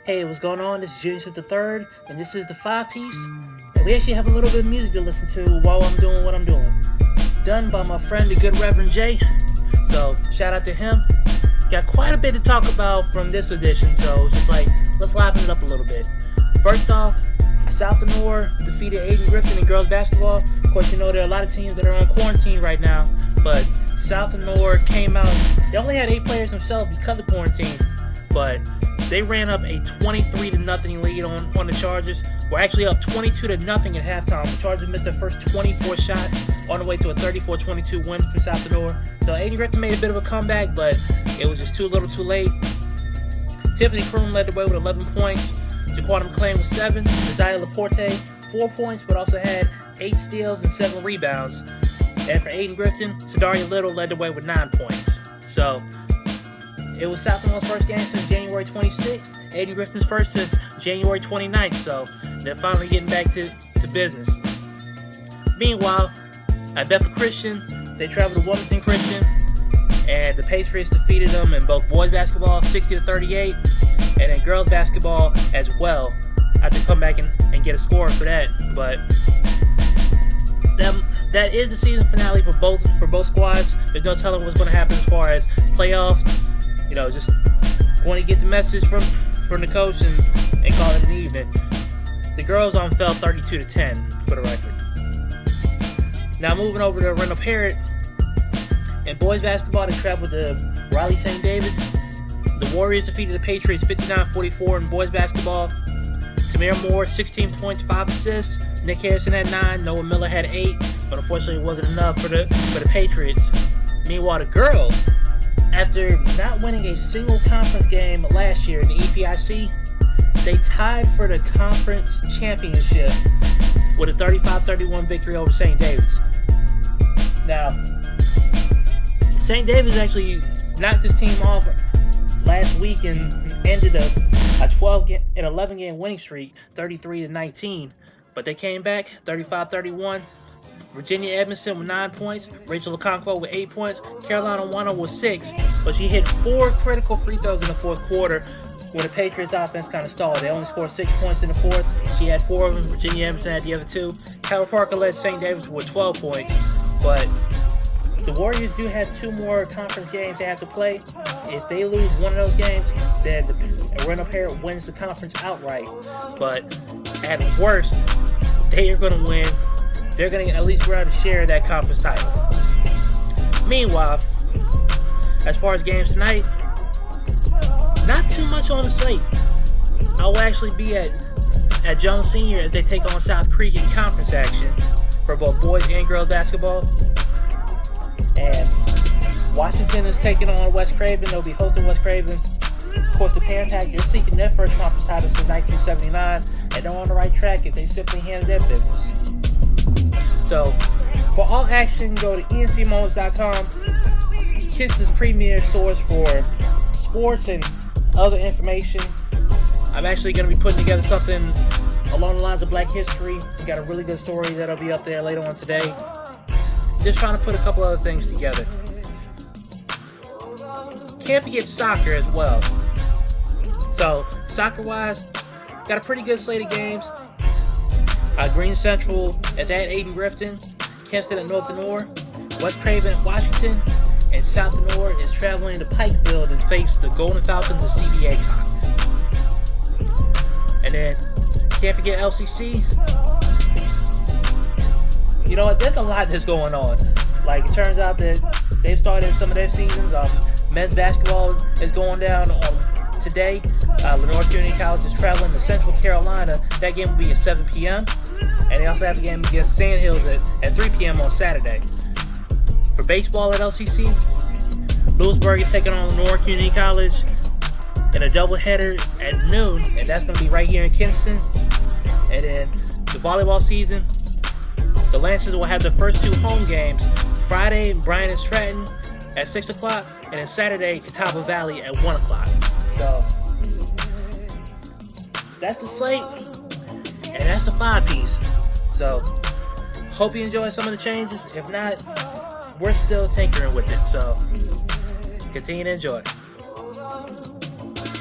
Hey, what's going on? This is Junius the Third, and this is the 5-piece. And we actually have a little bit of music to listen to while I'm doing what I'm doing. Done by my friend, the good Reverend Jay. So, shout out to him. Got quite a bit to talk about from this edition, so it's just like, let's liven it up a little bit. First off, South and Nor defeated Aiden Griffin in girls basketball. Of course, you know there are a lot of teams that are on quarantine right now, but South and Nor came out. They only had 8 players themselves because of quarantine, but they ran up a 23-0 lead on the Chargers. We're actually up 22-0 at halftime. The Chargers missed their first 24 shots on the way to a 34-22 win for South and Nor. So Aiden Griffin made a bit of a comeback, but it was just too little too late. Tiffany Kroom led the way with 11 points. Jaquan McClain with 7. Isaiah Laporte, 4 points, but also had 8 steals and 7 rebounds. And for Aiden Griffin, Sadaria Little led the way with 9 points. So it was South and Nor's first game since January 26th. Aiden Griffin's first since January 29th. So they're finally getting back to business. Meanwhile, at Bethel Christian, they traveled to Wilmington Christian, and the Patriots defeated them in both boys basketball 60-38, and in girls basketball as well. I have to come back and get a score for that, but that is the season finale for both squads. There's no telling what's going to happen as far as playoff. You know, just want to get the message from the coach and call it an evening. The girls fell 32-10 for the record. Now moving over to Randall Parrott. In boys basketball, they traveled to Raleigh St. David's. The Warriors defeated the Patriots 59-44 in boys basketball. Tamir Moore, 16 points, 5 assists. Nick Harrison had 9. Noah Miller had 8. But unfortunately, it wasn't enough for the Patriots. Meanwhile, the girls, after not winning a single conference game last year in the EPIC, they tied for the conference championship with a 35-31 victory over St. David's. Now, St. David's actually knocked this team off last week and ended a 11-game winning streak, 33-19. But they came back, 35-31. Virginia Edmondson with 9 points, Rachel Okonkwo with 8 points, Carolina Wano with 6, but she hit 4 critical free throws in the fourth quarter when the Patriots offense kind of stalled. They only scored 6 points in the fourth. She had 4 of them. Virginia Edmondson had the other 2. Kyla Parker led St. David's with 12 points, but the Warriors do have 2 more conference games they have to play. If they lose one of those games, then Randall Parrott wins the conference outright. But at worst, they are going to win. They're going to at least grab a share of that conference title. Meanwhile, as far as games tonight, not too much on the slate. I will actually be at Jones Senior as they take on South Creek in conference action for both boys and girls basketball. And Washington is taking on West Craven. They'll be hosting West Craven. Of course, the Pan Pack, they're seeking their first conference title since 1979, and they're on the right track if they simply handle their business. So, for all action, go to encmoments.com. Kist's premier source for sports and other information. I'm actually going to be putting together something along the lines of Black History. We got a really good story that'll be up there later on today. Just trying to put a couple other things together. Can't forget soccer as well. So, soccer-wise, got a pretty good slate of games. Green Central is at Aiden Griffin, Kempston at North and Nor, West Craven at Washington, and South and Nor is traveling to Pikeville to face the Golden Falcons of CBA Cox. And then, can't forget LCC. You know what, there's a lot that's going on. Like, it turns out that they've started some of their seasons. Men's basketball is going down today. Lenore Community College is traveling to Central Carolina. That game will be at 7 p.m. And they also have a game against Sandhills at 3 p.m. on Saturday. For baseball at LCC, Lewisburg is taking on Lenore Community College in a doubleheader at noon, and that's going to be right here in Kinston. And then the volleyball season, the Lancers will have their first 2 home games. Friday, Bryan and Stratton at 6 o'clock, and then Saturday, Catawba Valley at 1 o'clock. So, that's the slate, and that's the 5-piece. So, hope you enjoy some of the changes. If not, we're still tinkering with it. So, continue to enjoy.